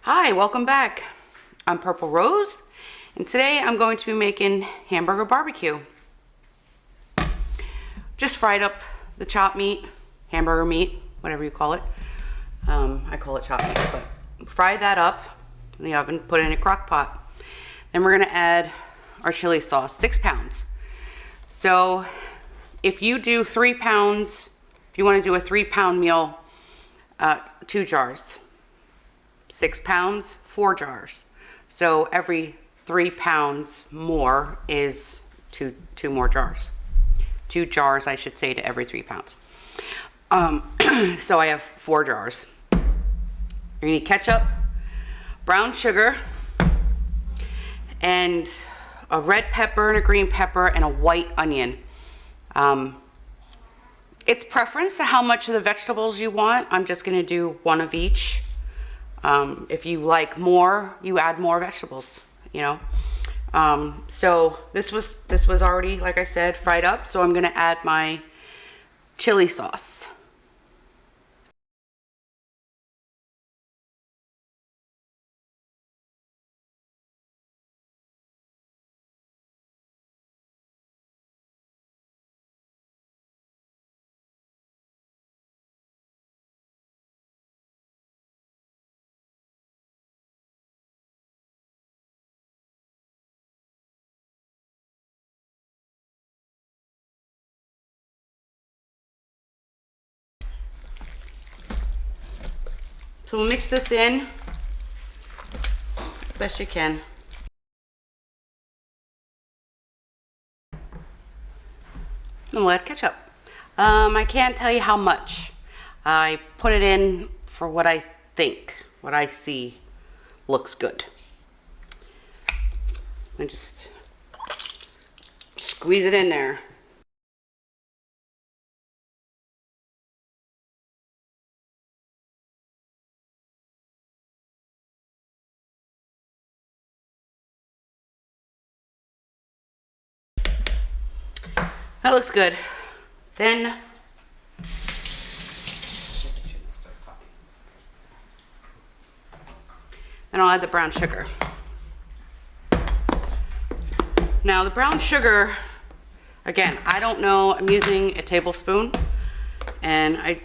Hi, welcome back. I'm Purple Rose, and today I'm going to be making hamburger barbecue. Just fried up the chopped meat, hamburger meat, whatever you call it. I call it chopped meat, but fry that up in the oven, put it in a crock pot. Then we're gonna add our chili sauce, 6 pounds. So if you do 3 pounds, if you wanna do a 3-pound meal, 2 jars. 6 pounds, 4 jars. So every 3 pounds more is two more jars. 2 jars, I should say, to every 3 pounds. So I have 4 jars. You're gonna need ketchup, brown sugar, and a red pepper and a green pepper and a white onion. It's preference to how much of the vegetables you want. I'm just gonna do 1 of each. If you like more, you add more vegetables, you know. So this was already, like I said, fried up. So I'm gonna add my chili sauce. So we'll mix this in best you can. And we'll add ketchup. I can't tell you how much. I put it in for what I think, what I see looks good. I just squeeze it in there. That looks good. Then I'll add the brown sugar. Now the brown sugar, again, I don't know, I'm using a tablespoon and I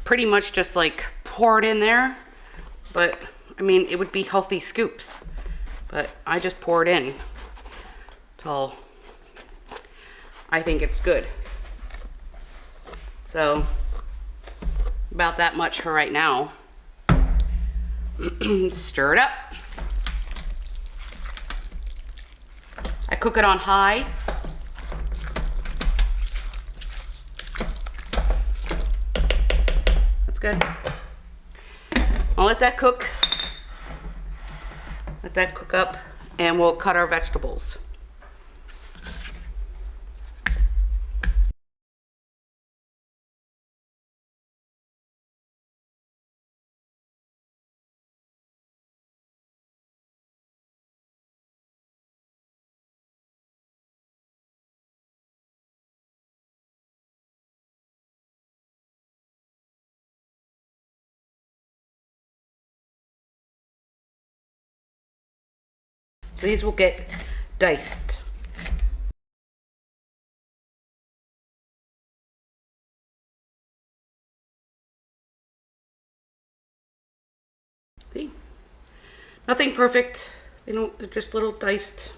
pretty much just like pour it in there, but I mean, it would be healthy scoops, but I just pour it in till I think it's good. So about that much for right now. Stir it up. I cook it on high. That's good. I'll let that cook. Let that cook up, and we'll cut our vegetables. So these will get diced. See? Nothing perfect. They're just little diced.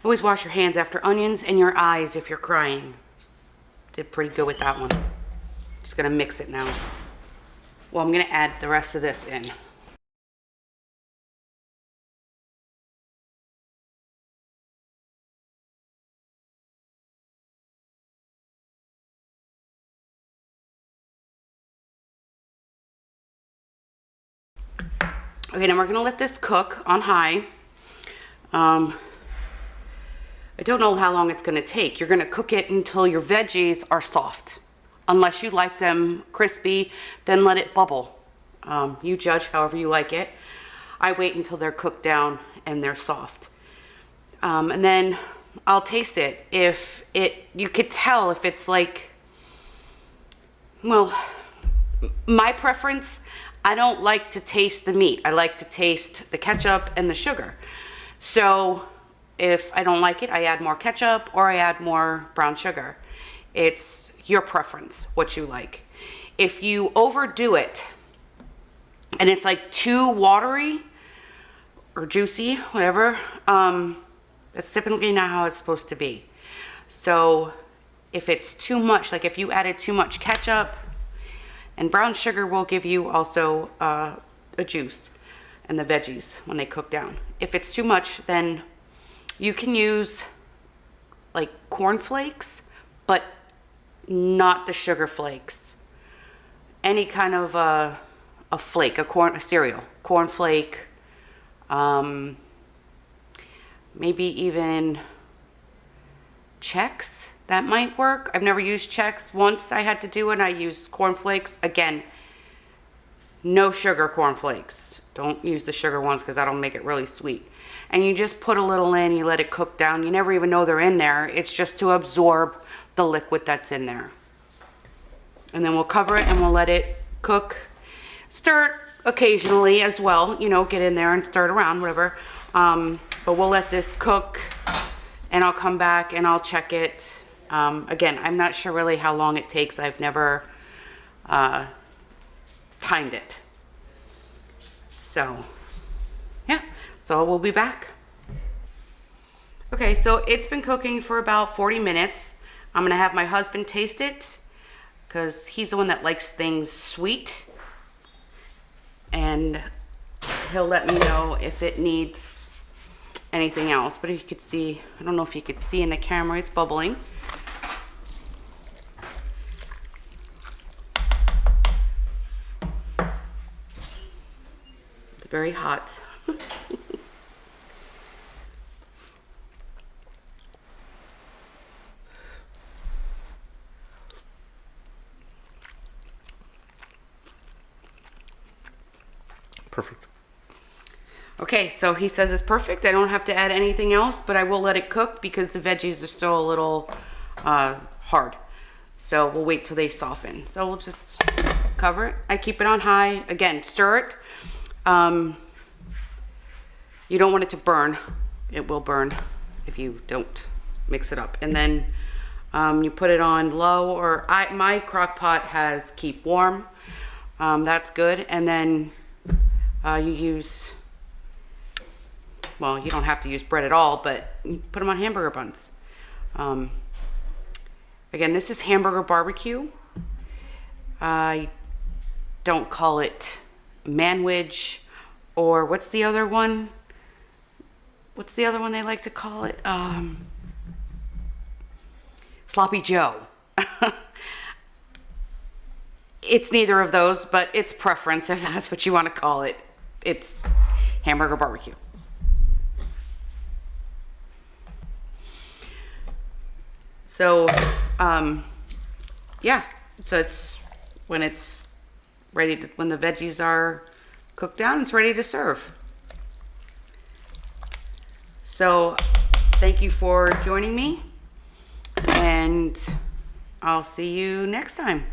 Always wash your hands after onions and your eyes if you're crying. Did pretty good with that one. Just gonna mix it now. Well, I'm gonna add the rest of this in. Okay, now we're gonna let this cook on high. I don't know how long it's gonna take. You're gonna cook it until your veggies are soft. Unless you like them crispy, then let it bubble. You judge however you like it. I wait until they're cooked down and they're soft. And then I'll taste it. You could tell if it's like, well, my preference, I don't like to taste the meat. I like to taste the ketchup and the sugar. So if I don't like it, I add more ketchup or I add more brown sugar. It's your preference, what you like. If you overdo it and it's like too watery or juicy, whatever, that's typically not how it's supposed to be. So if it's too much, like if you added too much ketchup, and brown sugar will give you also a juice and the veggies when they cook down. If it's too much, then you can use like corn flakes, but not the sugar flakes. Any kind of a flake, a cereal, corn flake, maybe even Chex. That might work. I've never used Chex. Once I had to do it, I used cornflakes. Again, no sugar cornflakes. Don't use the sugar ones because that'll make it really sweet. And you just put a little in, you let it cook down. You never even know they're in there. It's just to absorb the liquid that's in there. And then we'll cover it and we'll let it cook. Stir it occasionally as well. You know, get in there and stir it around, whatever. But we'll let this cook and I'll come back and I'll check it. Again, I'm not sure really how long it takes. I've never timed it. So, yeah. So we'll be back. Okay, so it's been cooking for about 40 minutes. I'm going to have my husband taste it because he's the one that likes things sweet. And he'll let me know if it needs anything else. But you could see, I don't know if you could see in the camera, it's bubbling. Very hot. Perfect. Okay, so he says it's perfect. I don't have to add anything else, but I will let it cook because the veggies are still a little hard. So we'll wait till they soften. So we'll just cover it. I keep it on high. Again, stir it. You don't want it to burn. It will burn if you don't mix it up. And then you put it on low, or my crock pot has keep warm. That's good. And then you use, well, you don't have to use bread at all, but you put them on hamburger buns. Again, this is Hamburger BBQ. I don't call it manwich, or what's the other one? What's the other one they like to call it? Sloppy Joe. It's neither of those, but it's preference if that's what you want to call it. It's Hamburger BBQ. So, yeah, so it's when it's ready to, when the veggies are cooked down, it's ready to serve. So, thank you for joining me, and I'll see you next time.